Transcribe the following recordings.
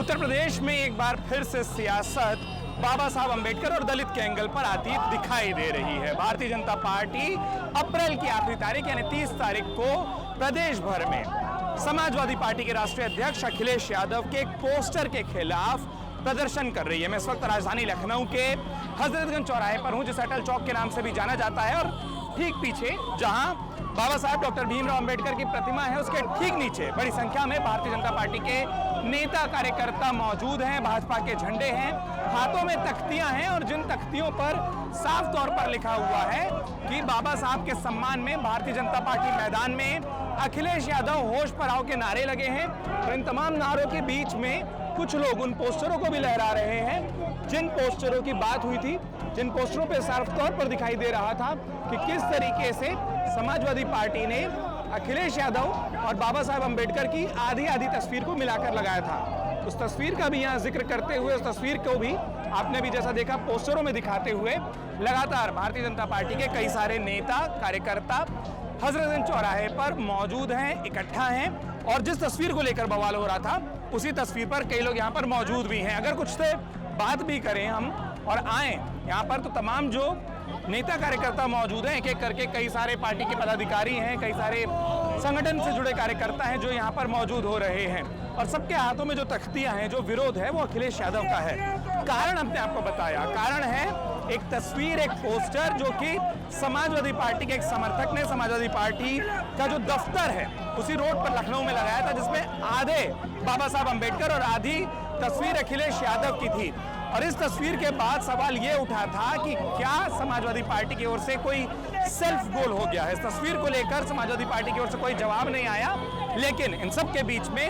उत्तर प्रदेश में एक बार फिर से सियासत बाबा साहब अंबेडकर और दलित के एंगल पर आती दिखाई दे रही है। भारतीय जनता पार्टी अप्रैल की आखिरी तारीख यानी 30 तारीख को प्रदेश भर में समाजवादी पार्टी के राष्ट्रीय अध्यक्ष अखिलेश यादव के एक पोस्टर के खिलाफ प्रदर्शन कर रही है। मैं इस वक्त राजधानी लखनऊ के हजरतगंज चौराहे पर हूं, जिसे अटल चौक के नाम से भी जाना जाता है, और ठीक पीछे जहां बाबा साहब डॉक्टर भीमराव अंबेडकर की प्रतिमा है, उसके ठीक नीचे बड़ी संख्या में भारतीय जनता पार्टी के नेता कार्यकर्ता मौजूद हैं। भाजपा के झंडे हैं, हाथों में तख्तियां हैं, और जिन तख्तियों पर साफ तौर पर लिखा हुआ है कि बाबा साहब के सम्मान में भारतीय जनता पार्टी मैदान में, अखिलेश यादव होश पर आओ के नारे लगे हैं। और इन तमाम नारों के बीच में कुछ लोग उन पोस्टरों को भी लहरा रहे हैं जिन पोस्टरों की बात हुई थी, जिन पोस्टरों पे साफ तौर पर दिखाई दे रहा था कि किस तरीके से समाजवादी पार्टी ने अखिलेश यादव और बाबा साहब अंबेडकर की आधी आधी तस्वीर को मिलाकर लगाया था। उस तस्वीर का भी यहाँ जिक्र करते हुए, उस तस्वीर को भी आपने भी जैसा देखा पोस्टरों में दिखाते हुए, लगातार भारतीय जनता पार्टी के कई सारे नेता कार्यकर्ता हजरतगंज चौराहे पर मौजूद हैं, इकट्ठा हैं, और जिस तस्वीर को लेकर बवाल हो रहा था उसी तस्वीर पर कई लोग यहाँ पर मौजूद भी हैं। अगर कुछ से बात भी करें हम और आए यहाँ पर, तो तमाम जो नेता कार्यकर्ता मौजूद हैं, एक एक करके कई सारे पार्टी के पदाधिकारी हैं, कई सारे संगठन से जुड़े कार्यकर्ता हैं जो यहाँ पर मौजूद हो रहे हैं, और सबके हाथों में जो तख्तियां हैं, जो विरोध है, वो अखिलेश यादव का है। कारण हमने आपको बताया, कारण है एक तस्वीर, एक पोस्टर जो कि समाजवादी पार्टी के एक समर्थक ने समाजवादी पार्टी का जो दफ्तर है उसी रोड पर लखनऊ में लगाया था, जिसमें आधे बाबा साहब अंबेडकर और आधी तस्वीर अखिलेश यादव की थी। और इस तस्वीर के बाद सवाल ये उठा था कि क्या समाजवादी पार्टी की ओर से कोई सेल्फ गोल हो गया है। इस तस्वीर को लेकर समाजवादी पार्टी की ओर से कोई जवाब नहीं आया, लेकिन इन सब के बीच में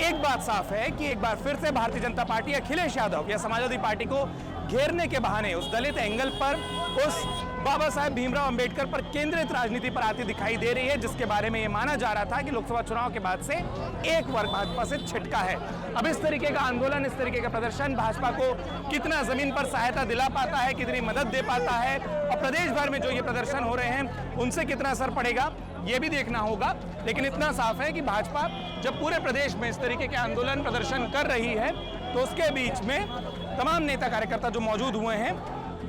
एक बात साफ है कि एक बार फिर से भारतीय जनता पार्टी अखिलेश यादव या समाजवादी पार्टी को घेरने के बहाने उस दलित एंगल पर, उस बाबा साहब भीमराव अंबेडकर पर केंद्रित राजनीति पर आती दिखाई दे रही है, जिसके बारे में ये माना जा रहा था कि लोकसभा चुनाव के बाद से एक वर्ग भाजपा से छिटका है। अब इस तरीके का आंदोलन, इस तरीके का प्रदर्शन भाजपा को कितना जमीन पर सहायता दिला पाता है, कितनी मदद दे पाता है, और प्रदेश भर में जो ये प्रदर्शन हो रहे हैं उनसे कितना असर पड़ेगा, ये भी देखना होगा। लेकिन इतना साफ है कि भाजपा जब पूरे प्रदेश में इस तरीके के आंदोलन प्रदर्शन कर रही है, तो उसके बीच में तमाम नेता कार्यकर्ता जो मौजूद हुए हैं,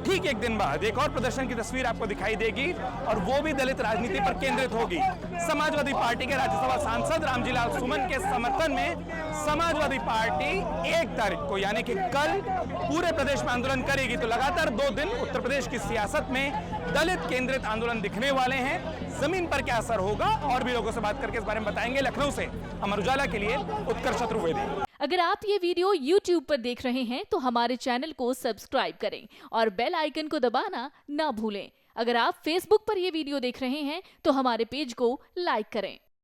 ठीक एक दिन बाद एक और प्रदर्शन की तस्वीर आपको दिखाई देगी, और वो भी दलित राजनीति पर केंद्रित होगी। समाजवादी पार्टी के राज्यसभा सांसद रामजीलाल सुमन के समर्थन में समाजवादी पार्टी 1 तारीख को यानी कि कल पूरे प्रदेश में आंदोलन करेगी। तो लगातार 2 दिन उत्तर प्रदेश की सियासत में दलित केंद्रित आंदोलन दिखने वाले हैं। जमीन पर क्या असर होगा, और भी लोगों से बात करके इस बारे में बताएंगे। लखनऊ से अमर उजाला के लिए उत्कर्ष चतुर्वेदी। अगर आप ये वीडियो YouTube पर देख रहे हैं तो हमारे चैनल को सब्सक्राइब करें और बेल आइकन को दबाना ना भूलें। अगर आप Facebook पर ये वीडियो देख रहे हैं तो हमारे पेज को लाइक करें।